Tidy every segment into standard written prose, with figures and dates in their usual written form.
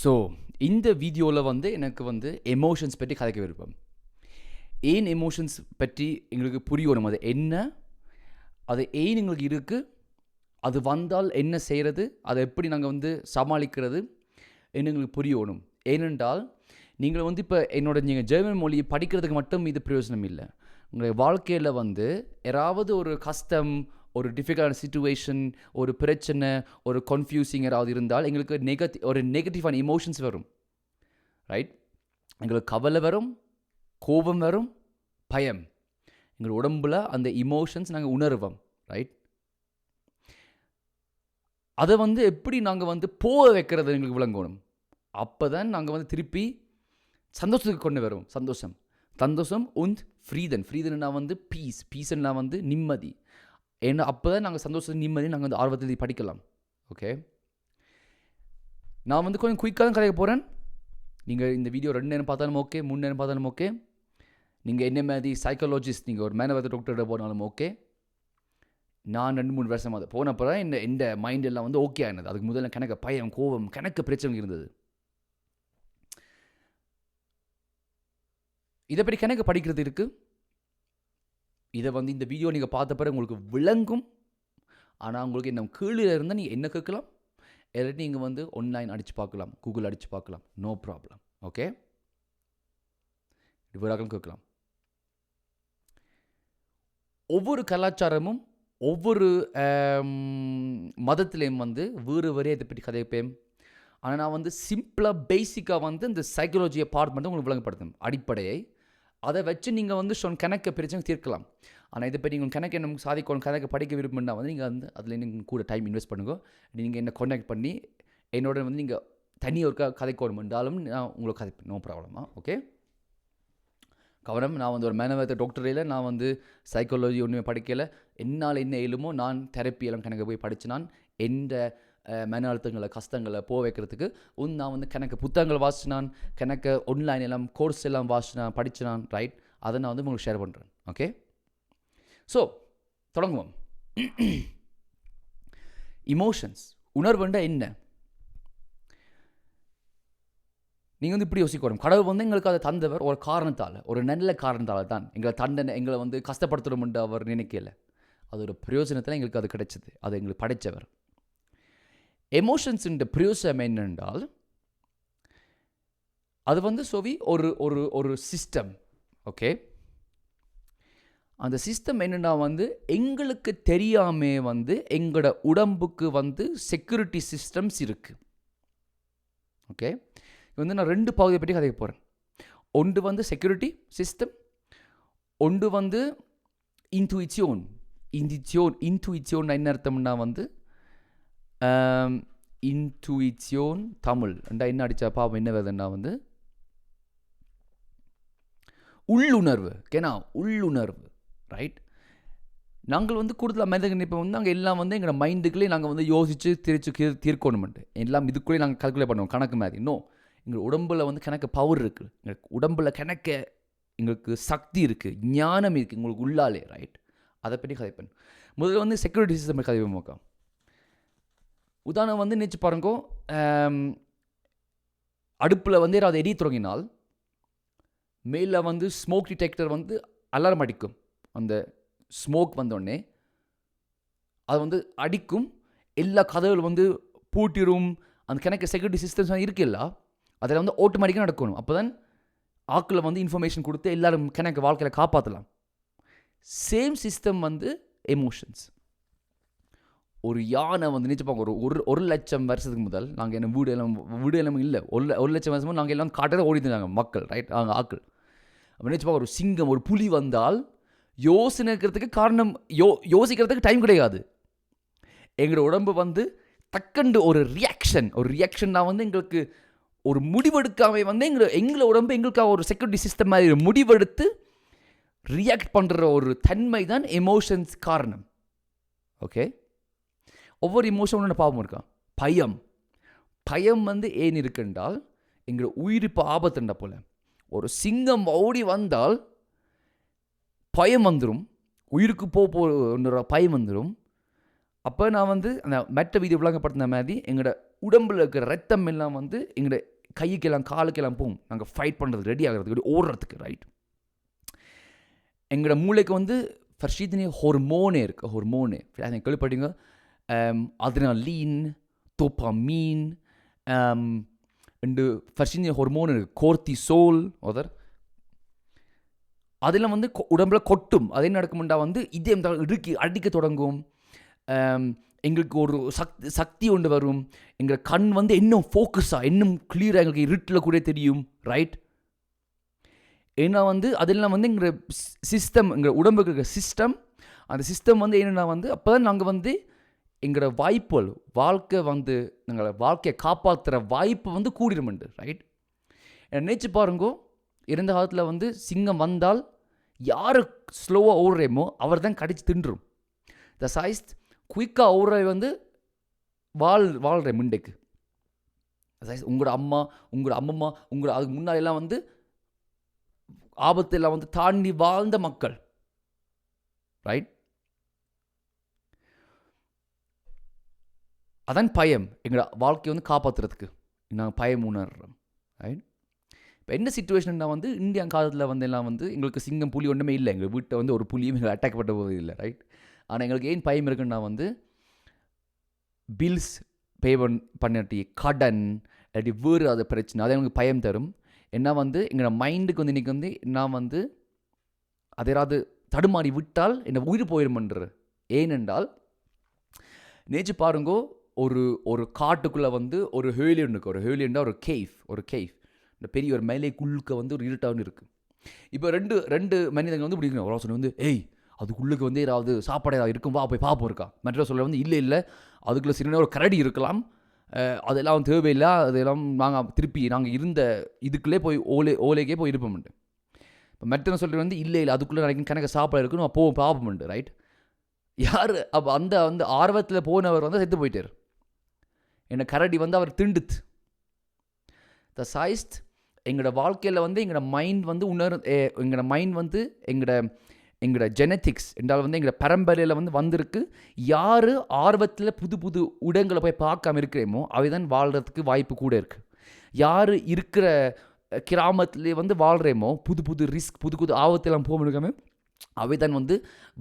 So இந்த வீடியோவில் வந்து எனக்கு வந்து எமோஷன்ஸ் பற்றி கதைக்க விருப்பம். ஏன் எமோஷன்ஸ் பற்றி எங்களுக்கு புரியணும், அது என்ன, அது ஏன் எங்களுக்கு இருக்குது, அது வந்தால் என்ன செய்கிறது, அதை எப்படி நாங்கள் வந்து சமாளிக்கிறது என்று எங்களுக்கு புரியணும். ஏனென்றால் நீங்கள் வந்து இப்போ நீங்கள் ஜெர்மன் மொழியை படிக்கிறதுக்கு மட்டும் இது பிரயோஜனம் இல்லை. உங்களுடைய வாழ்க்கையில் வந்து யாராவது ஒரு கஷ்டம், ஒரு டிஃபிகல்ட் சிச்சுவேஷன், ஒரு பிரச்சனை, ஒரு கன்ஃபியூசிங் யாராவது இருந்தால் எங்களுக்கு ஒரு நெகட்டிவான எமோஷன்ஸ் வரும். ரைட்? எங்களுக்கு கவலை வரும், கோபம் வரும், பயம். எங்கள் உடம்பில் அந்த இமோஷன்ஸ் நாங்கள் உணர்வோம். ரைட்? அதை வந்து எப்படி நாங்கள் வந்து போக வைக்கிறது எங்களுக்கு விளங்கணும். அப்போ தான் நாங்கள் வந்து திருப்பி சந்தோஷத்துக்கு கொண்டு வரும். சந்தோஷம் und ஃப்ரீதன்னா வந்து பீஸ்ன்னா வந்து நிம்மதி. ஏன்னா அப்போ தான் நாங்கள் சந்தோஷம் நிம்மதி நாங்கள் வந்து ஆர்வத்தில் படிக்கலாம். ஓகே, நான் வந்து கொஞ்சம் குயிக்காக தான் கதைக்க போகிறேன். நீங்கள் இந்த வீடியோ 2 நேரம் பார்த்தாலும் ஓகே, 3 நேரம் பார்த்தாலும் ஓகே. நீங்கள் என்ன மாதிரி சைக்காலஜிஸ்ட், நீங்கள் ஒரு மேனவத டாக்டர்கிட்ட போனாலும் ஓகே. நான் 2-3 வருஷம் அது போனப்போ தான் இந்த மைண்ட் எல்லாம் வந்து ஓகே ஆனது. அதுக்கு முதல்ல கணக்கு பயம், கோபம், கணக்கு பிரச்சனை இருந்தது. இதை பற்றி கணக்கு படிக்கிறது இருக்குது. இதை வந்து இந்த வீடியோ நீங்கள் பார்த்த பிறகு உங்களுக்கு விளங்கும். ஆனால் உங்களுக்கு என்ன கீழே இருந்தால் நீங்கள் என்ன கேட்கலாம், இல்லாட்டி நீங்கள் வந்து ஆன்லைன் அடித்து பார்க்கலாம், கூகுள் அடித்து பார்க்கலாம், நோ ப்ராப்ளம். ஓகே, விவரங்களும் கேட்கலாம். ஒவ்வொரு கலாச்சாரமும் ஒவ்வொரு மதத்திலையும் வந்து வேறு வேறே இதை பற்றி கதைப்பேன். ஆனால் நான் வந்து சிம்பிளாக பேசிக்காக வந்து இந்த சைக்காலஜியை பார்ட் மட்டும் உங்களுக்கு விளங்கப்படுத்தும் அடிப்படையை. அதை வச்சு நீங்கள் வந்து கணக்கை பிரச்சனை தீர்க்கலாம். ஆனால் இதை பற்றி நீங்கள் கணக்கு என்ன சாதிக்கணும், கணக்கு படிக்க விருப்பம்னா வந்து நீங்கள் வந்து அதில் நீங்கள் கூட டைம் இன்வெஸ்ட் பண்ணுங்க. நீங்கள் என்ன கான்டாக்ட் பண்ணி என்னோட வந்து நீங்கள் தனி ஒரு கதைக்கணும் என்றாலும் நான் உங்களுக்கு கதைப்பேன், நோ ப்ராப்ளமா. ஓகே, கவனம். நான் வந்து ஒரு மேனவத்த டாக்டரில் நான் வந்து சைக்காலஜி ஒன்றுமே படிக்கலை. என்னால் என்ன இயலுமோ நான் தெரப்பியெல்லாம் கணக்கு போய் படித்து நான் எந்த மன அழுத்தங்களை கஷ்டங்களை போக வைக்கிறதுக்கு நான் வந்து கணக்கு புத்தகங்கள் வாசினான், கணக்கு ஆன்லைன் எல்லாம் கோர்ஸ் எல்லாம் வாசினான், படிச்சினான். ரைட்? அதை நான் வந்து உங்களுக்கு ஷேர் பண்ணுறேன். ஓகே, ஸோ தொடங்குவோம். இமோஷன்ஸ், உணர்வுண்டா என்ன? நீங்கள் வந்து இப்படி யோசிக்கணும். கடவுள் வந்து எங்களுக்கு அதை தந்தவர் ஒரு காரணத்தால், ஒரு நல்ல காரணத்தால் தான். எங்களை வந்து கஷ்டப்படுத்தணும்னு அவர் நினைக்கல. அதோட பிரயோஜனத்தில் எங்களுக்கு அது கிடைச்சது. அது எங்களுக்கு படைத்தவர். எமோஷன்ஸுன்ற பிரயோஜனம் என்னென்றால் அது வந்து ஒரு ஒரு ஒரு சிஸ்டம். ஓகே, அந்த சிஸ்டம் என்னென்னா வந்து எங்களுக்கு தெரியாமே வந்து எங்களோட உடம்புக்கு வந்து செக்யூரிட்டி சிஸ்டம்ஸ் இருக்குது. ஓகே, வந்து நான் 2 பகுதியை பற்றி கதைக்க போகிறேன். ஒன்று வந்து செக்யூரிட்டி சிஸ்டம், ஒன்று வந்து இன்ட்யூஷன். என்ன அர்த்தம்னா வந்து இன்ட்யூஷன் தமிழ் என்ன அடித்தா பாவம் என்ன வருதுன்னா வந்து உள்ளுணர்வு. கேனா உள்ளுணர்வு. ரைட்? நாங்கள் வந்து கூடுதலாக மனிதர்கள் இப்போ வந்து நாங்கள் எல்லாம் வந்து எங்களோட மைண்டுக்குள்ளே நாங்கள் வந்து யோசித்து தீர்க்கணுமெண்டு எல்லாம் இதுக்குள்ளேயே நாங்கள் கால்குலேட் பண்ணுவோம், கணக்கு மாதிரி. இன்னும் எங்கள் உடம்பில் வந்து கணக்கு பவர் இருக்குது, எங்களுக்கு உடம்பில் கணக்க எங்களுக்கு சக்தி இருக்குது, ஞானம் இருக்குது உங்களுக்கு உள்ளாலே. ரைட்? அதை பற்றி கதைப்பேன். முதல்ல வந்து செக்யூரிட்டி சிஸ்டம் கதைப்பேன். மோக்கா உதாரணம் வந்து நினச்சி பாருங்கோ, அடுப்பில் வந்து யாராவது எரிய தொடங்கினால் மேலே வந்து ஸ்மோக் டிடெக்டர் வந்து அலாரம் அடிக்கும். அந்த ஸ்மோக் வந்தோடனே அது வந்து அடிக்கும், எல்லா கதவுகள் வந்து பூட்டிடும். அந்த கணக்கு செக்யூரிட்டி சிஸ்டம்ஸ் இருக்குல்ல, அதில் வந்து ஆட்டோமேட்டிக்காக நடக்கணும். அப்போ தான் ஆக்களை வந்து இன்ஃபர்மேஷன் கொடுத்து எல்லோரும் கணக்கு வாழ்க்கையில் காப்பாற்றலாம். சேம் சிஸ்டம் வந்து எமோஷன்ஸ். ஒரு யானை வந்து நினச்சிப்பாங்க, ஒரு லட்சம் வருஷத்துக்கு முதல் நாங்கள் என்ன வீடு எல்லாம் இல்லை, ஒரு லட்சம் வருஷமும் நாங்கள் எல்லாம் காட்டுறதை ஓடி இருந்தாங்க மக்கள். ரைட்? ஆக்கள் அப்போ நினச்சிப்பாங்க, ஒரு சிங்கம் ஒரு புலி வந்தால் யோசிக்கிறதுக்கு காரணம் யோசிக்கிறதுக்கு டைம் கிடையாது. எங்களோட உடம்பு வந்து டக்குண்டு ஒரு ரியாக்ஷன்னா வந்து எங்களுக்கு ஒரு முடிவெடுக்காம வந்து எங்களை உடம்பு எங்களுக்காக ஒரு செக்யூரிட்டி சிஸ்டம் மாதிரி முடிவெடுத்து ரியாக்ட் பண்ணுற ஒரு தன்மை தான் எமோஷன்ஸ் காரணம். ஓகே, ஒவ்வொரு இமோஷனோட பாவம் இருக்கா. பயம் வந்து ஏன் இருக்குன்றால் எங்களோட உயிர் இப்போ ஆபத்துண்டா போல. ஒரு சிங்கம் ஓடி வந்தால் பயம் வந்துடும், உயிருக்கு போகிற பயம் வந்துடும். அப்போ நான் வந்து அந்த மெட்ட வீடியோ விளங்கப்படுத்தின மாதிரி எங்களோட உடம்பில் இருக்கிற ரத்தம் எல்லாம் வந்து எங்களோட கைக்கெல்லாம் காலுக்கெல்லாம் போகும். நாங்கள் ஃபைட் பண்ணுறது ரெடி ஆகிறதுக்கு ஓடுறதுக்கு. ரைட், எங்களோட மூளைக்கு வந்து verschiedene Hormone இருக்குது. Hormone vielleicht கேள்விப்பட்டீங்க. Adrenalin, Dopamin und verschiedene Hormone இருக்குது. Cortisol oder அதெல்லாம் வந்து உடம்புல கொட்டும். அதே நடக்கும்டா வந்து இதயம் அடிக்க தொடங்கும். எங்களுக்கு ஒரு சக்தி ஒன்று வரும். எங்கள் கண் வந்து இன்னும் ஃபோக்கஸாக இன்னும் கிளியராக எங்களுக்கு இருட்டில் கூட தெரியும். ரைட், ஏன்னா வந்து அதெல்லாம் வந்து எங்கள் சிஸ்டம், எங்கள் உடம்புக்கு இருக்கிற சிஸ்டம், அந்த சிஸ்டம் வந்து என்னென்னா வந்து அப்போ தான் நாங்கள் வந்து எங்களோட வாய்ப்புகள் வாழ்க்கை வந்து எங்களை வாழ்க்கையை காப்பாற்றுற வாய்ப்பு வந்து கூடிருமெண்டு. ரைட், நினச்சி பாருங்கோ, இருந்த காலத்தில் வந்து சிங்கம் வந்தால் யார் ஸ்லோவாக ஓடுறேமோ அவர் தான் கடிச்சு தின்றும். த சைஸ்ட் குயிக்காக ஓடுற வந்து வாழ்கிற மிண்டைக்கு. உங்களோட அம்மா, உங்களோட அம்மம்மா, உங்களோட அதுக்கு முன்னாடியெல்லாம் வந்து ஆபத்தெல்லாம் வந்து தாண்டி வாழ்ந்த மக்கள். ரைட், அதான் பயம் எங்களோட வாழ்க்கையை வந்து காப்பாற்றுறதுக்கு நாங்கள் பயம் உணர்றோம். ரைட், இப்போ என்ன சிச்சுவேஷன்னா வந்து இந்தியா காலத்தில் வந்து எல்லாம் வந்து எங்களுக்கு சிங்கம் புலி ஒன்றுமே இல்லை. எங்கள் வீட்டை வந்து ஒரு புலியும் எங்களை அட்டாக் பண்ண போது இல்லை. ரைட், ஆனால் எங்களுக்கு ஏன் பயம் இருக்குன்னா வந்து பில்ஸ் பே பண்ணிட்டு கடன் இல்லாட்டி வேறு அது பிரச்சனை, அது எங்களுக்கு பயம் தரும். என்ன வந்து எங்களோட மைண்டுக்கு வந்து இன்றைக்கி வந்து நான் வந்து அதை ஏதாவது தடுமாறி விட்டால் என்னை உயிர் போயிடுமன்ற. ஏனென்றால் நேற்று பாருங்கோ, ஒரு காட்டுக்குள்ளே வந்து ஒரு ஹேலியன் இருக்குது. ஒரு ஹேலியன்டா ஒரு கேஃப் இந்த பெரிய ஒரு மேலே குள்ளுக்க வந்து ஒரு இருட்டாக இருக்குது. இப்போ ரெண்டு மனிதர்கள் வந்து பிடிக்கணும். ஒரு சொன்ன வந்து ஏய் அதுக்குள்ளுக்கு வந்து ஏதாவது சாப்பாடு ஏதாவது இருக்கும், வா போய் பார்ப்போம் இருக்கா. மற்ற சொல்ல வந்து இல்லை அதுக்குள்ளே சின்ன ஒரு கரடி இருக்கலாம், அதெல்லாம் தேவையில்லை, அதெல்லாம் நாங்கள் இருந்த இதுக்குள்ளே போய் ஓலைக்கே போய் இருப்போம்ண்டு. இப்போ மற்ற சொல்கிறது வந்து இல்லை அதுக்குள்ளே நினைக்கும் கணக்கு சாப்பாடு இருக்குன்னு போவோம் பார்ப்போம்ண்டு. ரைட், யார் அப்போ அந்த ஆர்வத்தில் போனவர் வந்து செத்து போயிட்டார். என்னை கரடி வந்து அவர் திண்டுத்து. த சைஸ்ட் எங்களோட வாழ்க்கையில் வந்து எங்களோட மைண்ட் வந்து எங்களோட மைண்ட் வந்து எங்களோட ஜெனட்டிக்ஸ் என்றால் வந்து எங்களோட பரம்பரையில் வந்து வந்திருக்கு. யார் ஆர்வத்தில் புது இடங்களை போய் பார்க்காம இருக்கிறேமோ அவை தான் வாழ்கிறதுக்கு வாய்ப்பு கூட இருக்குது. யார் இருக்கிற கிராமத்திலே வந்து வாழ்கிறேமோ புது ரிஸ்க் புது ஆபத்தெல்லாம் போக முடியாமல் அவை தான் வந்து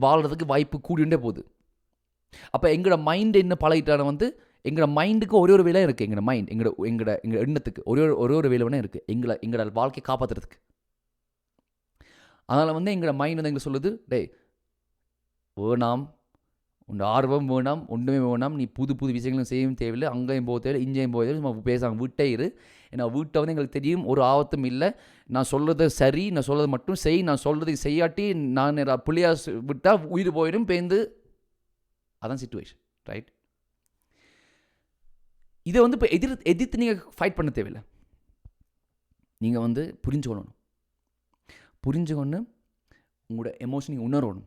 வாழ்கிறதுக்கு வாய்ப்பு கூடிண்டே போகுது. அப்போ எங்களோட மைண்டு என்ன பழகிட்டான வந்து எங்களோட மைண்டுக்கு ஒரு வேலை இருக்குது. எங்களோட மைண்ட் எங்களோட எண்ணத்துக்கு ஒரு வேலை வேணா இருக்குது எங்களோட வாழ்க்கையை காப்பாற்றுறதுக்கு. அதனால் வந்து எங்களோட மைண்ட் வந்து எங்களுக்கு சொல்லுது, டேய் வேணாம், உன் ஆர்வம் வேணாம், ஒன்றுமே வேணாம், நீ புது விஷயங்களும் செய்யவும் தேவையில்லை, அங்கேயும் போக தேவையில்லை, இங்கேயும் போக தேவையில்லை, நம்ம பேசாமல் விட்டே இரு. ஏன்னா வீட்டை வந்து எங்களுக்கு தெரியும் ஒரு ஆபத்தும் இல்லை, நான் சொல்கிறது சரி, நான் சொல்கிறது மட்டும் செய், நான் சொல்கிறது செய்யாட்டி நான் புள்ளியா விட்டால் உயிர் போயிடும் பேருந்து. அதான் சிச்சுவேஷன். ரைட், இதை வந்து இப்போ எதிர்த்து நீங்கள் ஃபைட் பண்ண தேவையில்லை. நீங்கள் வந்து புரிஞ்சுக்கணும் உங்களோட எமோஷன் நீங்கள் உணரணும்.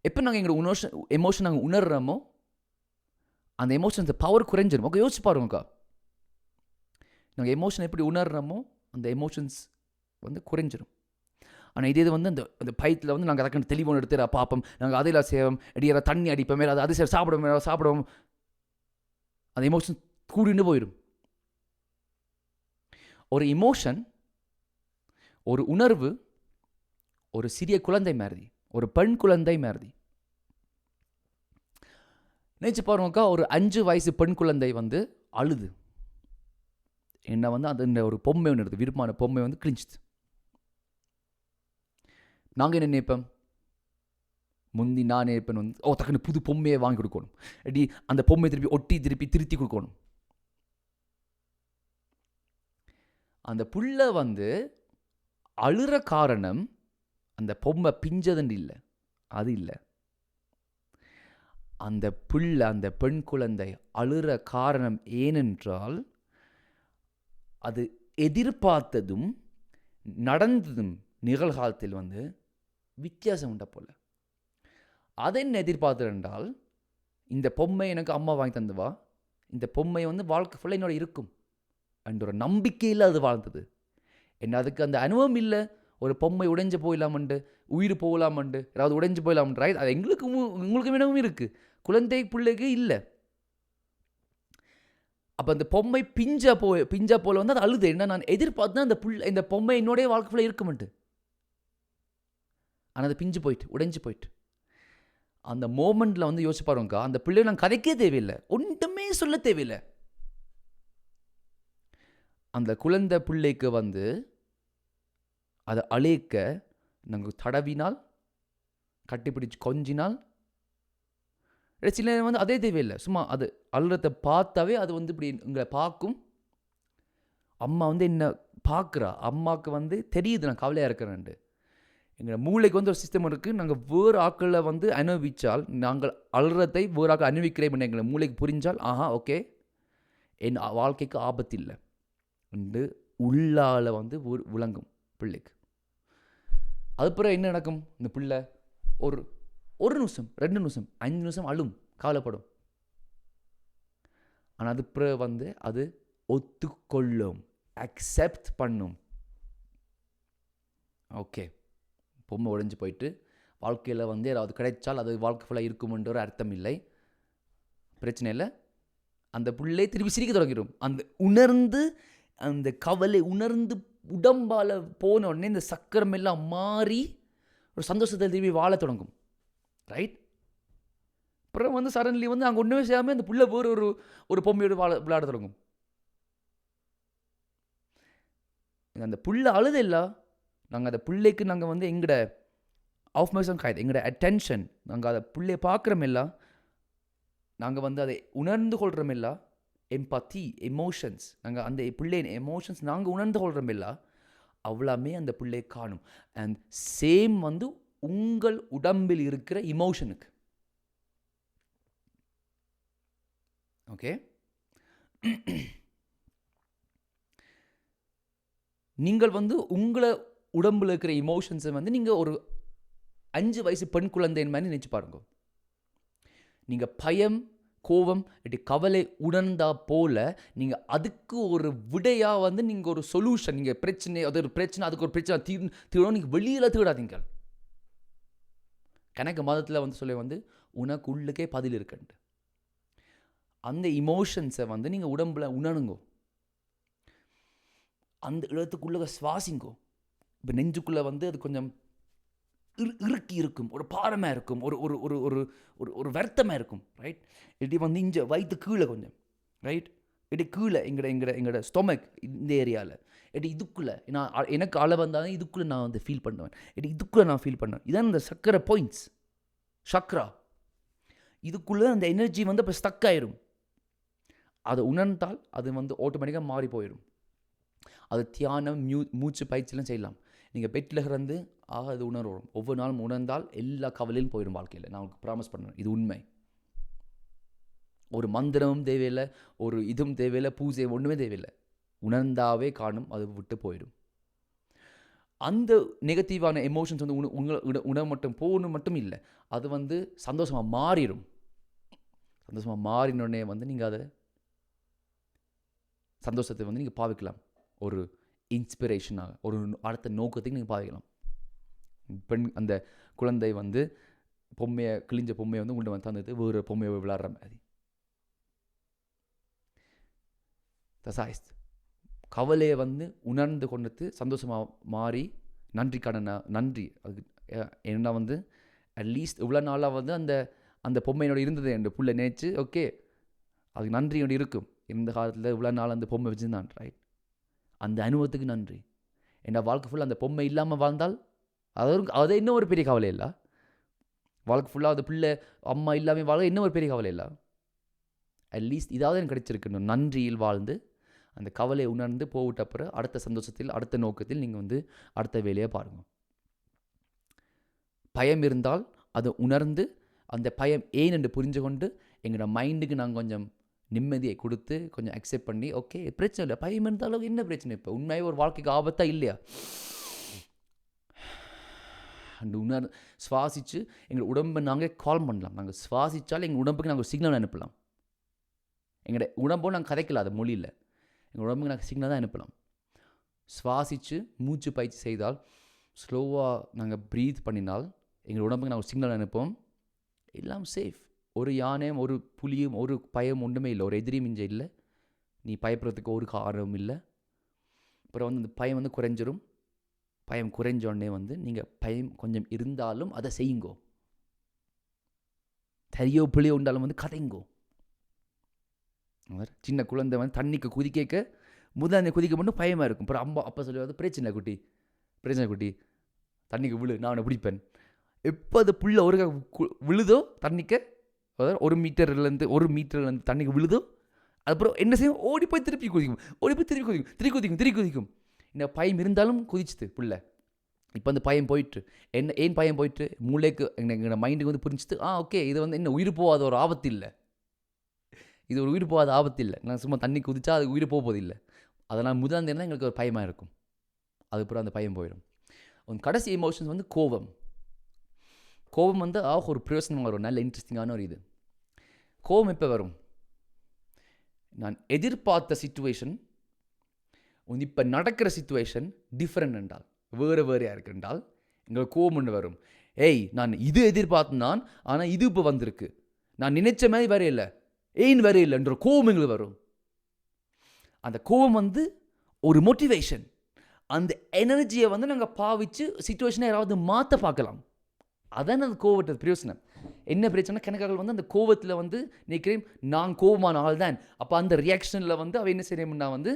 எப்போ நாங்கள் எங்களோட எமோஷன் நாங்கள் உணர்றோமோ அந்த எமோஷன்ஸ் பவர் குறைஞ்சிடும். ஓகே, யோசிச்சு பாருங்கக்கா, நாங்கள் எமோஷன் எப்படி உணர்றோமோ அந்த எமோஷன்ஸ் வந்து குறைஞ்சிடும். ஆனால் இதே வந்து அந்த பயத்தில் வந்து நாங்கள் அதற்கான தெளிவான எடுத்து பார்ப்போம், நாங்கள் அதையெல்லாம் செய்வோம், அடியார தண்ணி அடிப்போம், மேலே அது சரி சாப்பிடுவோம், அந்த எமோஷன் கூடின்னு போயிடும். ஒரு எமோஷன், ஒரு உணர்வு ஒரு சிறிய குழந்தை மாதிரி, ஒரு பெண் குழந்தை மாதிரி. நினைச்சு பாருங்கக்கா, ஒரு 5 வயசு பெண் குழந்தை வந்து அழுது என்ன வந்து அந்த ஒரு பொம்மை ஒன்று எடுத்து விருப்பமான பொம்மை வந்து கிழிஞ்சிது. நாங்கள் என்ன நினைப்போம், முந்தி நான் நினைப்பேன் வந்து டக்குன்னு புது பொம்மையை வாங்கி கொடுக்கணும், அப்படி அந்த பொம்மையை திருத்தி கொடுக்கணும். அந்த புள்ள வந்து அழுற காரணம் அந்த பொம்மை பிஞ்சதுன்னு இல்லை, அது இல்லை. அந்த புள்ள, அந்த பெண் குழந்தை அழுற காரணம் ஏனென்றால் அது எதிர்பார்த்ததும் நடந்ததும் நிகழ்காலத்தில் வந்து வித்தியாசம் உண்ட போல. அதை என்ன எதிர்பார்த்துருந்தால், இந்த பொம்மை எனக்கு அம்மா வாங்கி தந்துவா, இந்த பொம்மை வந்து வாழ்க்கை ஃபுல்லாக என்னோட இருக்கும் என்ற ஒரு நம்பிக்கையில் அது வாழ்ந்தது. என்ன அதுக்கு அந்த அனுபவம் இல்லை. ஒரு பொம்மை உடைஞ்சு போயிடலாமண்டு, உயிர் போகலாமண்டு, ஏதாவது உடைஞ்சு போயிடலாமன்ற அது உங்களுக்கு வினவும் இருக்குது, குழந்தை பிள்ளைக்கு இல்லை. அப்போ அந்த பொம்மை பிஞ்சா போல வந்து அது அழுது. என்ன நான் எதிர்பார்த்தேன் இந்த பொம்மை என்னோடைய வாழ்க்கையில் இருக்குமென்ட்டு. ஆனால் அது பிஞ்சு போயிட்டு, உடைஞ்சு போயிட்டு. அந்த மோமெண்ட்டில் வந்து யோசிச்சு பாருங்கக்கா, அந்த பிள்ளையை நான் கதைக்கே தேவையில்லை, ஒன்றுமே சொல்ல தேவையில்லை. அந்த குழந்தை பிள்ளைக்கு வந்து அதை அழைக்க நாங்கள் தடவினால், கட்டிப்பிடிச்சு கொஞ்சினால், சில நேரம் வந்து அதே தேவையில்லை, சும்மா அது அழுறதை பார்த்தாவே அது வந்து இப்படி எங்களை பார்க்கும். அம்மா வந்து என்ன பார்க்குறா, அம்மாவுக்கு வந்து தெரியுது நான் கவலையாக இருக்கிறேன்ட்டு. எங்கள் மூளைக்கு வந்து ஒரு சிஸ்டம் இருக்குது. நாங்கள் வேறு ஆக்களை வந்து அனுபவித்தால், நாங்கள் அழுறதை வேறு ஆக்கள் அனுபவிக்கிறேன் எங்களை மூளைக்கு புரிஞ்சால், ஆஹா ஓகே என் வாழ்க்கைக்கு ஆபத்து இல்லை என்று உள்ளால் வந்து விளங்கும் பிள்ளைக்கு. அதுக்கப்புறம் என்ன நடக்கும், இந்த பிள்ளை ஒரு நிமிஷம், 2 நிமிஷம், 5 நிமிஷம் அழும், கவலைப்படும். ஆனால் அதுக்கப்புறம் வந்து அது ஒத்துக்கொள்ளும், அக்செப்ட் பண்ணும். ஓகே, பொம்மை உடைஞ்சு போயிட்டு வாழ்க்கையில் வந்து ஏதாவது கிடைச்சால் அது வாழ்க்கை ஃபுல்லாக இருக்குமென்ற ஒரு அர்த்தம் இல்லை, பிரச்சனை இல்லை. அந்த பிள்ளை திருப்பி சிரிக்க தொடங்கிடும். அந்த உணர்ந்து, அந்த கவலை உணர்ந்து உடம்பால் போன உடனே இந்த சக்கரம் எல்லாம் மாறி ஒரு சந்தோஷத்தை திரும்பி வாழ தொடங்கும். ரைட்? அப்புறம் வந்து சடன்லி வந்து அங்கே ஒன்றுமே செய்யாமல் அந்த பிள்ளை போகிற ஒரு பொம்மையோடு விளையாட தொடங்கும். அந்த புள்ளை அழுதில்லை, நாங்கள் அந்த பிள்ளைக்கு நாங்கள் வந்து எங்களோட ஆஃப்மேஷன் காய்து, எங்களோட அட்டென்ஷன், நாங்கள் அதை பிள்ளையை பார்க்குறோமில்ல, நாங்கள் வந்து அதை உணர்ந்து கொள்கிறோமில்ல, எம்பத்தி, எமோஷன்ஸ், நாங்கள் அந்த பிள்ளையின் எமோஷன்ஸ் நாங்கள் உணர்ந்து கொள்கிறோமில்ல, அவ்வளோமே அந்த பிள்ளையை காணும். அண்ட் சேம் வந்து உங்கள் உடம்பில் இருக்கிற இமோஷனுக்கு. ஓகே, நீங்கள் வந்து உங்களை உடம்பில் இருக்கிற இமோஷன்ஸை வந்து நீங்கள் ஒரு 5 வயசு பெண் குழந்தையின் மாதிரி நினச்சி பாருங்க. நீங்கள் பயம், கோபம், இப்படி கவலை உணர்ந்தா போல நீங்கள் அதுக்கு ஒரு விடையாக வந்து நீங்கள் ஒரு சொல்யூஷன், நீங்கள் பிரச்சனை, அது ஒரு பிரச்சனை, அதுக்கு ஒரு பிரச்சனை தீரணும், நீங்கள் வெளியில் தேடாதீங்க. கணக்கு மதத்தில் வந்து சொல்ல வந்து உனக்கு உள்ளுக்கே பதில் இருக்குன்ட்டு. அந்த இமோஷன்ஸை வந்து நீங்கள் உடம்புல உணருங்கோ, அந்த இடத்துக்குள்ளே சுவாசிங்கோ. இப்போ நெஞ்சுக்குள்ளே வந்து அது கொஞ்சம் இறுக்கி இருக்கும், ஒரு பாரமாக இருக்கும், ஒரு ஒரு ஒரு ஒரு ஒரு வருத்தமாக இருக்கும். ரைட்? இப்படி வந்து இங்கே வயிற்று கீழே கொஞ்சம், ரைட், இப்படி கீழே எங்களோட ஸ்டொமக் இந்த ஏரியாவில், இப்படி இதுக்குள்ளே நான் எனக்கு அளவு வந்தாலும் இதுக்குள்ளே நான் வந்து ஃபீல் பண்ணுவேன், இப்படி இதுக்குள்ளே நான் ஃபீல் பண்ணுவேன். இதான் இந்த சக்கரை பாயிண்ட்ஸ், சக்ரா. இதுக்குள்ளே அந்த எனர்ஜி வந்து இப்போ ஸ்டக் ஆயிரும். அதை உணர்ந்தால் அது வந்து ஆட்டோமேட்டிக்காக மாறி போயிடும். அது தியானம், மூச்சு பயிற்சியெல்லாம் செய்யலாம். நீங்கள் பெட்டில் இருந்து அது உணர்வோம், ஒவ்வொரு நாளும் உணர்ந்தால் எல்லா கவலையும் போயிடும் வாழ்க்கையில். நான் உங்களுக்கு ப்ராமிஸ் பண்ணுவேன், இது உண்மை. ஒரு மந்திரமும் தேவையில்லை, ஒரு இதுவும் தேவையில்லை, பூஜை ஒன்றுமே தேவையில்லை. உணர்ந்தாவே காணும், அது விட்டு போயிடும். அந்த நெகட்டிவான எமோஷன்ஸ் வந்து உணவு மட்டும் போகணும் மட்டும் இல்லை, அது வந்து சந்தோஷமாக மாறிடும். சந்தோஷமாக மாறினோடனே வந்து நீங்கள் அதை சந்தோஷத்தை வந்து நீங்கள் பாவிக்கலாம், ஒரு இன்ஸ்பிரேஷனாக, ஒரு அடுத்த நோக்கத்துக்கு நீங்கள் பாவிக்கலாம். பெண் அந்த குழந்தை வந்து கிழிஞ்ச பொம்மையை வந்து உங்களை வந்து தந்துட்டு வேறு பொம்மையை விளையாடுற மாதிரி. தசாயிஸ்த் கவலையை வந்து உணர்ந்து கொண்டு சந்தோஷமாக மாறி நன்றி. அதுக்கு ஏன்னா வந்து அட்லீஸ்ட் இவ்வளோ நாளாக வந்து அந்த பொம்மையோட இருந்தது என் புள்ள நினைச்சு, ஓகே அதுக்கு நன்றியோடு இருக்கும். இந்த காலத்தில் இவ்வளோ நாள் அந்த பொம்மை வச்சுருந்தான், ரைட்? அந்த அனுபவத்துக்கு நன்றி. என் வாழ்க்கை ஃபுல்லாக அந்த பொம்மை இல்லாமல் வாழ்ந்தால் அது இன்னும் ஒரு பெரிய கவலை இல்லை. வாழ்க்கை ஃபுல்லாக அந்த பிள்ளை அம்மா இல்லாமல் வாழ இன்னும் ஒரு பெரிய கவலை இல்லை. அட்லீஸ்ட் இதாவது எனக்கு கிடைச்சிருக்கணும். நன்றியில் வாழ்ந்து அந்த கவலையை உணர்ந்து போவிட்ட அப்புறம் அடுத்த சந்தோஷத்தில், அடுத்த நோக்கத்தில் நீங்கள் வந்து அடுத்த வேலையை பாருங்கள். பயம் இருந்தால் அதை உணர்ந்து அந்த பயம் ஏன் என்று புரிஞ்சு கொண்டு எங்களோட மைண்டுக்கு நாங்கள் கொஞ்சம் நிம்மதியை கொடுத்து கொஞ்சம் அக்செப்ட் பண்ணி, ஓகே பிரச்சனை இல்லை, பயம் இருந்தாலும் என்ன பிரச்சனை, இப்போ உண்மையாக ஒரு வாழ்க்கைக்கு ஆபத்தாக இல்லையா அந்த சுவாசித்து எங்கள் உடம்பை நாங்கள் கால் பண்ணலாம். நாங்கள் சுவாசித்தால் எங்கள் உடம்புக்கு நாங்கள் சிக்னல் அனுப்பலாம். எங்களோட உடம்போடு நாங்கள் கதைக்கல மொழியில், எங்கள் உடம்புக்கு நாங்கள் சிக்னல் தான் அனுப்பலாம். சுவாசித்து மூச்சு பயிற்சி செய்தால், ஸ்லோவாக நாங்கள் ப்ரீத் பண்ணினால் எங்கள் உடம்புக்கு நாங்கள் சிக்னல் அனுப்போம். எல்லாம் சேஃப். ஒரு யானையும் ஒரு புலியும் ஒரு பயம் ஒன்றுமே இல்லை, ஒரு எதிரியும் இங்கே இல்லை. நீ பயப்படுறதுக்கு ஒரு காரணமும் இல்லை. அப்புறம் வந்து இந்த பயம் வந்து குறைஞ்சிரும். பயம் குறைஞ்சோடனே வந்து நீங்கள் பயம் கொஞ்சம் இருந்தாலும் அதை செய்யுங்கோ. சரியோ பிள்ளையோ உண்டாலும் வந்து கதைங்கோ. சின்ன குழந்தை வந்து தண்ணிக்கு குதிக்க முதல் குதிக்க மட்டும் பயமாக இருக்கும். அப்புறம் அப்பா சொல்லுவாங்க, பிரச்சனை குட்டி தண்ணிக்கு விழு, நான் அவனை பிடிப்பேன். எப்போ அது புள்ள ஒரு விழுதோ தண்ணிக்கு, அதாவது 1 மீட்டர்லேருந்து தண்ணிக்கு விழுதோ, அதுக்கப்புறம் என்ன செய்யும், ஓடி போய் திருப்பி குதிக்கும். இந்த பயம் இருந்தாலும் குதிச்சுது புள்ள. இப்போ அந்த பயம் போயிட்டு ஏன் பயம் போயிட்டு, மூளைக்கு எங்களோட மைண்டுக்கு வந்து புரிஞ்சுது, ஓகே இது வந்து என்ன உயிர் போகாத ஒரு ஆபத்து இல்லை, இது ஒரு உயிர் போகாத ஆபத்து இல்லை, நான் சும்மா தண்ணி குதிச்சா அது உயிர் போவதில்லை. அதனால் முதல் தான் எங்களுக்கு ஒரு பயமாக இருக்கும். அதுக்கப்புறம் அந்த பயம் போயிடும். கடைசி எமோஷன்ஸ் வந்து கோபம் வந்து ஒரு பிரயோசனமாக வரும். நல்ல இன்ட்ரெஸ்டிங்கான ஒரு இது. கோபம் எப்போ வரும், நான் எதிர்பார்த்த சிச்சுவேஷன் இப்போ நடக்கிற சிச்சுவேஷன் டிஃப்ரெண்ட் என்றால், வேறையாக இருக்குன்றால் எங்களுக்கு கோபம் ஒன்று வரும். நான் இது எதிர்பார்த்தான், ஆனால் இது இப்போ வந்திருக்கு, நான் நினைச்ச மாதிரி வரையில்லை, ஏன் வரையில்லைன்ற கோபம் எங்களுக்கு வரும். அந்த கோபம் வந்து ஒரு மோட்டிவேஷன். அந்த எனர்ஜியை வந்து நாங்கள் பாவிச்சு சிச்சுவேஷனை யாராவது மாற்ற பார்க்கலாம். அதான் அந்த கோவத்தை பிரயோசனம். என்ன பிரச்சனை, கணக்காக வந்து அந்த கோவத்தில் வந்து நிற்கிறேன், நான் கோபமான ஆள் தான். அப்போ அந்த ரியாக்ஷனில் வந்து அவன் என்ன செய்யணும்னா வந்து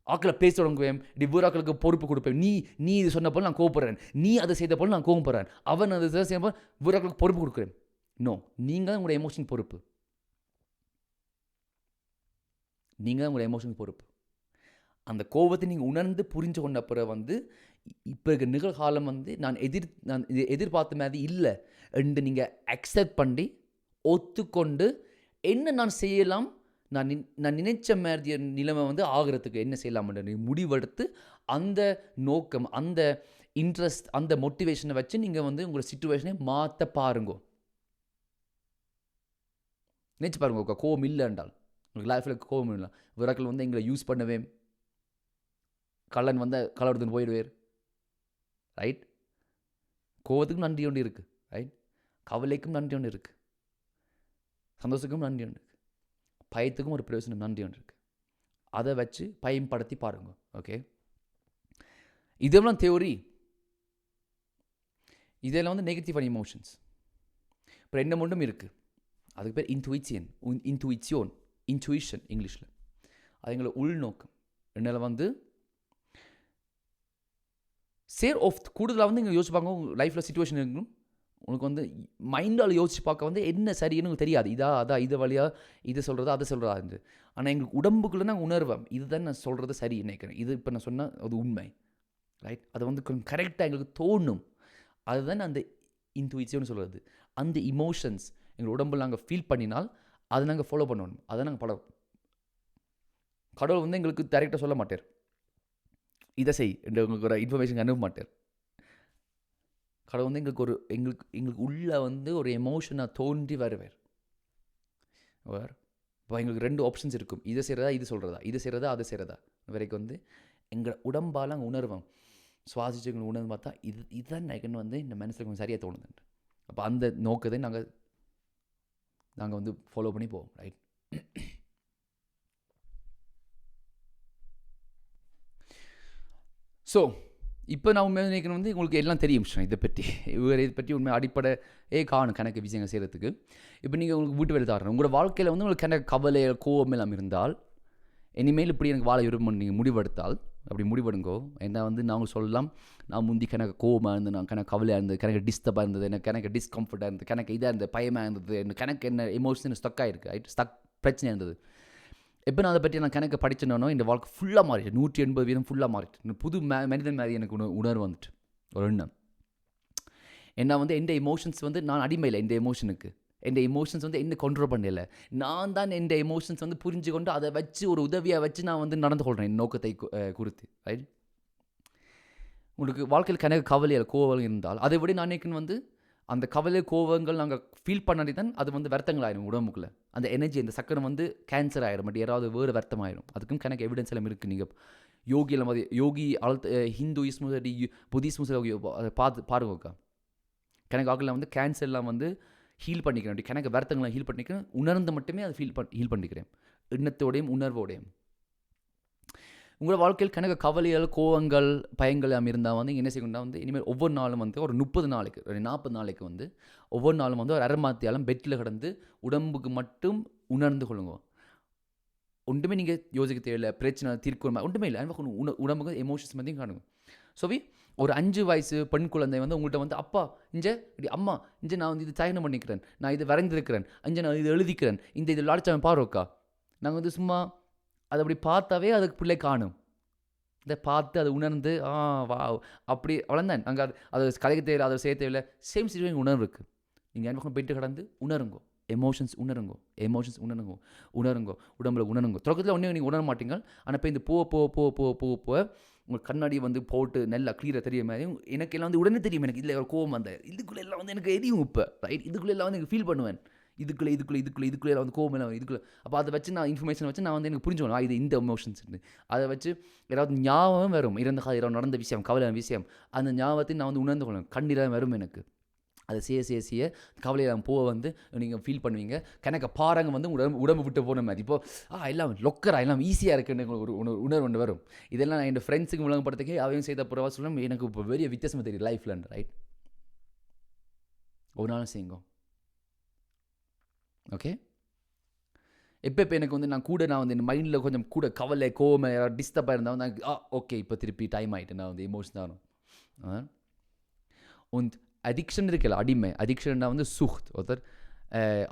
ஆக்களை பேச தொடங்குவேன், வேறாக்களுக்கு பொறுப்பு கொடுப்பேன். நீ இது சொன்ன போல நான் கோவப்படுறேன், நீ அதை செய்த போல நான் கோவப்படுறேன், அவன் அதை செய்ய போல வேறாக்களுக்கு பொறுப்பு கொடுக்குறேன். நோ, நீங்கள் தான் உங்களோட எமோஷன் பொறுப்பு. நீங்கள் தான் உங்களோட எமோஷன் பொறுப்பு. அந்த கோபத்தை நீங்கள் உணர்ந்து புரிஞ்சு கொண்ட பிறகு வந்து இப்போ இருக்க நிகழ்காலம் வந்து நான் எதிர்பார்த்த மாதிரி இல்லை என்று நீங்கள் அக்செப்ட் பண்ணி ஒத்துக்கொண்டு என்ன நான் செய்யலாம், நான் நினைச்ச மாதிரி நிலைமை வந்து ஆகிறதுக்கு என்ன செய்யலாம்ன்ற முடிவெடுத்து அந்த நோக்கம், அந்த இன்ட்ரெஸ்ட், அந்த மோட்டிவேஷனை வச்சு நீங்கள் வந்து உங்களோட சிச்சுவேஷனை மாற்ற பாருங்க. நினைச்சு பாருங்க, கோபம் இல்லை என்றால் உங்களுக்கு லைஃப்பில் கோபம் இல்லை, விராக்கள் வந்து எங்களை யூஸ் பண்ணவே, கள்ளன் வந்து களை எடுத்துன்னு போயிடுவேர், ரைட்? கோவத்துக்கும் நன்றி ஒன்று இருக்குது, ரைட்? கவலைக்கும் நன்றி ஒன்று இருக்குது, சந்தோஷத்துக்கும் நன்றி ஒன்று இருக்குது, பயத்துக்கும் ஒரு பிரயோசனம் நன்றி ஒன்று இருக்குது. அதை வச்சு பயன்படுத்தி பாருங்க. ஓகே, இதெல்லாம் தியோரி. இதெல்லாம் வந்து நெகட்டிவ் இமோஷன்ஸ். இப்போ 2 மட்டும் இருக்குது. அதுக்கு பேர் இன்ட்யூஷன் இங்கிலீஷில். அது எங்களை உள்நோக்கம். என்னால் வந்து கூடுதலாக வந்து இங்கே யோசிப்பாங்க, லைஃப்பில் சிச்சுவேஷன் இருக்கும், உனக்கு வந்து மைண்டால் யோசிச்சு பார்க்க வந்து என்ன சரின்னு தெரியாது, இது வழியாக இதை சொல்கிறதா அதை சொல்கிறதா. ஆனால் எங்களுக்கு உடம்புக்குள்ளே நான் உணர்வேன், இதுதான் நான் சொல்கிறது சரி நினைக்கிறேன், இது இப்போ நான் சொன்னால் அது உண்மை, ரைட்? அதை வந்து கொஞ்சம் கரெக்டாக எங்களுக்கு தோணும். அதுதான் அந்த இன்ட்யூஷன் சொல்கிறது. அந்த இமோஷன்ஸ் எங்கள் உடம்பில் நாங்கள் ஃபீல் பண்ணினால் அதை நாங்கள் ஃபாலோ பண்ணணும். அதை நாங்கள் கடவுள் வந்து எங்களுக்கு டைரெக்டாக சொல்ல மாட்டார், இதை செய் என்று உங்களுக்கு ஒரு இன்ஃபர்மேஷன் அனுப்ப மாட்டார். கடவுள் வந்து எங்களுக்கு உள்ள வந்து ஒரு எமோஷனாக தோன்றி வருவார். இப்போ எங்களுக்கு 2 ஆப்ஷன்ஸ் இருக்கும், இதை செய்கிறதா இது சொல்கிறதா, இது செய்கிறதா அதை செய்கிறதா. வரைக்கும் வந்து எங்கள் உடம்பால் அங்கே உணர்வோம், சுவாசிச்சு எங்களுக்கு உணர்ந்து பார்த்தா இதுதான் எனக்கு வந்து இந்த மனசில் கொஞ்சம் சரியாக தோணுதுன்ட்டு. அப்போ அந்த நோக்கத்தை நாங்கள் வந்து ஃபாலோ பண்ணி போவோம், ரைட்? ஸோ இப்போ நான் உண்மையாக நினைக்கணும் வந்து உங்களுக்கு எல்லாம் தெரியும் இதை பற்றி உண்மை அடிப்படை காணும் கணக்கு விஷயங்கள் செய்கிறதுக்கு. இப்போ நீங்கள் உங்களுக்கு வீட்டு வேலை தாரணும், உங்களோட வாழ்க்கையில் வந்து உங்களுக்கு கணக்கு கவலை கோபம் எல்லாம் இருந்தால், இனிமேல் இப்படி எனக்கு வாழ விரும்பணும் நீங்கள் முடிவெடுத்தால் அப்படி முடிவெடுங்கோ. என்ன வந்து நாங்கள் சொல்லலாம், நான் முந்தி கணக்கு கோபமாக இருந்து, நான் கணக்கு கவலையாக இருந்தது, கணக்கு டிஸ்டர்பாக இருந்தது, எனக்கு கணக்கு டிஸ்கம்ஃபர்ட்டாக இருந்தது, கணக்கு இதாக இருந்தது, பயமாக இருந்தது, கணக்கு என்ன எமோஷன் ஸ்டக்காக இருக்குது, பிரச்சனை இருந்தது. எப்போ நான் அதை பற்றி நான் கணக்கு படிச்சேனோ இந்த வாழ்க்கை ஃபுல்லாக மாறிட்டு, 180% ஃபுல்லாக மாறிட்டு, புது மனிதன் மாதிரி எனக்கு உணர்வு வந்துட்டு ஒரு எண்ணம். ஏன்னா வந்து எந்த எமோஷன்ஸ் வந்து நான் அடிமையில், இந்த எமோஷனுக்கு எந்த எமோஷன்ஸ் வந்து என்ன கண்ட்ரோல் பண்ணல, நான் தான் எந்த எமோஷன்ஸ் வந்து புரிஞ்சு கொண்டு அதை வச்சு ஒரு உதவியாக வச்சு நான் வந்து நடந்து கொள்கிறேன் என் நோக்கத்தை குறித்து, ரைட்? உங்களுக்கு வாழ்க்கையில் கணக்கு கவலையில் கோவம் இருந்தால் அதை விட நான் நினைக்கணும் வந்து அந்த கவலை கோவங்கள் நாங்கள் ஃபீல் பண்ணாடி தான் அது வந்து வருத்தங்கள் ஆயிடும் உடம்புக்குள்ளே. அந்த எனர்ஜி, அந்த சக்கரம் வந்து கேன்சர் ஆயிடும், பட் யாராவது வேறு வருத்தம் ஆயிடும். அதுக்கும் கணக்கு எவிடன்ஸ் எல்லாம் இருக்குது. நீங்கள் யோகி ஹிந்துயிஸ்மு சரி புத்திஸ்மு சரி அதை பாருங்கக்கா. கணக்கு ஆகலாம் வந்து கேன்சர் எல்லாம் வந்து ஹீல் பண்ணிக்கிறேன், அப்படி கணக்கு வருத்தங்கள்லாம் ஹீல் பண்ணிக்கிறேன், உணர்ந்து மட்டுமே அதை ஹீல் பண்ணிக்கிறேன், எண்ணத்தோடையும் உணர்வோடையும். உங்களோட வாழ்க்கையில் கணக்கு கவலைகள் கோவங்கள் பயங்கள் இருந்தால் வந்து என்ன செய்யணும்னா வந்து இனிமேல் ஒவ்வொரு நாளும் வந்து ஒரு 30 நாளைக்கு ஒரு 40 நாளைக்கு வந்து ஒவ்வொரு நாளும் வந்து ஒரு அரை மாத்தியாலும் பெட்டில் கிடந்து உடம்புக்கு மட்டும் உணர்ந்து கொள்ளுங்க. ஒன்றுமே நீங்கள் யோசிக்க தேவையில்லை, பிரச்சனை தீர்க்கணும் ஒன்றுமே இல்லை. உடம்புக்கு எமோஷன்ஸ் மட்டும் காணுங்க. ஸோ ஒரு 5 வயசு பெண் குழந்தை வந்து உங்கள்கிட்ட வந்து அப்பா இப்படி அம்மா நான் வந்து இது தயாரினம் பண்ணிக்கிறேன், நான் இது வரைந்திருக்கிறேன், நான் இது எழுதிக்கிறேன், இது லாடிச்சாமன் பாருக்கா, நாங்கள் வந்து சும்மா அதை அப்படி பார்த்தாவே அதுக்கு பிள்ளை காணும். இதை பார்த்து அதை உணர்ந்து வா அப்படி வளர்ந்தேன் அங்கே அது கதைக்கு தேவையில்லை, அதை செய்ய தேவையில்லை. சேம் சிச்சுவேஷன் உணர்வு இருக்குது. நீங்கள் என்ன போயிட்டு கடந்து உணருங்கோ, எமோஷன்ஸ் உணருங்கோ, உடம்புல உணருங்கோ. தொடக்கத்தில் ஒன்றே நீங்கள் உணர மாட்டீங்க. ஆனால் இப்போ இந்த போக உங்கள் கண்ணாடி வந்து போட்டு நல்லா கிளியராக தெரிய மாதிரி எனக்கு எல்லாம் வந்து உடனே தெரியும். எனக்கு இதில் ஒரு கோவம் வந்த இதுக்குள்ளே எல்லாம் வந்து எனக்கு எரியும். இப்போ ரைட் இதுக்குள்ளே எல்லாம் வந்து எனக்கு ஃபீல் பண்ணுவேன். இதுக்குள்ளே வந்து கோவம் எல்லாம் இதுக்குள்ளே. அப்போ அதை வச்சு நான் இன்ஃபர்மேஷன் வச்சு நான் வந்து எனக்கு புரிஞ்சுக்கணும் இது இந்த எமோஷன்ஸ். அதை வச்சு ஏதாவது ஞாபகம் வரும், இறந்த காலம் நடந்த விஷயம், கவலை விஷயம், அந்த ஞாபகத்தை நான் வந்து உணர்ந்து கொள்ளணும். கண்டிப்பாக வரும் எனக்கு. அதை செய்ய கவலையெல்லாம் போக வந்து நீங்கள் ஃபீல் பண்ணுவீங்க. கணக்க பாருங்க வந்து உடம்பு விட்டு போன மாதிரி இப்போது எல்லாம் லொக்கராக எல்லாம் ஈஸியாக இருக்குன்னு ஒரு உணர்வு ஒன்று வரும். இதெல்லாம் நான் என் ஃப்ரெண்ட்ஸுக்கு விளங்கப்படுறதுக்கே அவையும் செய்த புறவா சொல்லணும். எனக்கு இப்போ பெரிய வித்தியாசமாக தெரியும் லைஃப்பில். ரைட் ஒரு நாளும் செய்யுங்க. ஓகே எப்போ எனக்கு வந்து நான் வந்து என் மைண்டில் கொஞ்சம் கூட கவலை கோவம் டிஸ்டர்பாக இருந்தால் நான் ஓகே இப்போ திருப்பி டைம் ஆகிட்டு நான் வந்து எமோஷன் ஆகணும். und அடிக்ஷன் இருக்குல்ல, அடிக்ஷன்னா வந்து சுஹ்த். ஒருத்தர்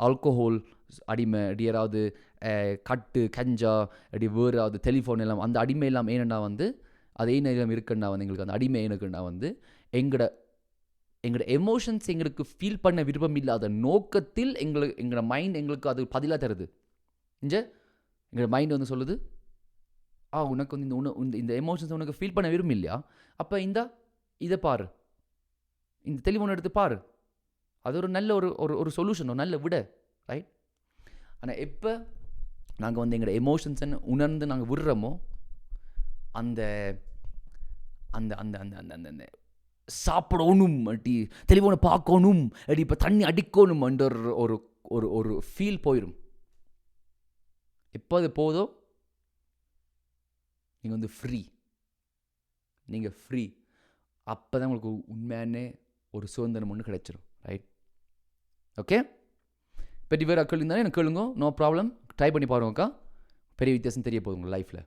ஆல்கோஹோல் அடிமை, அப்படி யாராவது கட்டு கஞ்சா அப்படி வேறு ஏதாவது டெலிஃபோன் எல்லாம் அந்த அடிமை எல்லாம் ஏன்னா வந்து அதே நேரம் இருக்குன்னா வந்து எங்களுக்கு அந்த அடிமை எனக்குன்னா வந்து எங்களோட எமோஷன்ஸ் எங்களுக்கு ஃபீல் பண்ண விருப்பம் இல்லாத நோக்கத்தில் எங்களோட மைண்ட் எங்களுக்கு அது பதிலாக தருது. எங்களோட மைண்ட் வந்து சொல்லுது உனக்கு வந்து இந்த எமோஷன்ஸ் உனக்கு ஃபீல் பண்ண விரும்பம் இல்லையா, அப்போ இதை பாரு, இந்த தெளிவான எடுத்து பாரு, அது ஒரு நல்ல ஒரு சொல்யூஷன், ஒரு நல்ல விட. ரைட் ஆனால் எப்போ நாங்கள் வந்து எங்களோட எமோஷன்ஸை உணர்ந்து நாங்கள் விடுறோமோ அந்த அந்த அந்த அந்த அந்த அந்த சாப்பிடணும் அடி தெளிவான பார்க்கணும் அடி இப்போ தண்ணி அடிக்கணும் என்ற ஒரு ஒரு ஒரு ஃபீல் போயிடும். எப்போ அது போதோ நீங்கள் வந்து ஃப்ரீ. அப்போ தான் உங்களுக்கு உண்மையானே ஒரு சுதந்திரம் ஒன்று கிடைச்சிடும். ரைட் ஓகே பற்றி வேறு கேள்வி இருந்தாலும் எனக்கு கேளுங்க, நோ ப்ராப்ளம். ட்ரை பண்ணி பாருங்கக்கா, பெரிய வித்தியாசம் தெரிய போகுது உங்கள் லைஃப்பில்.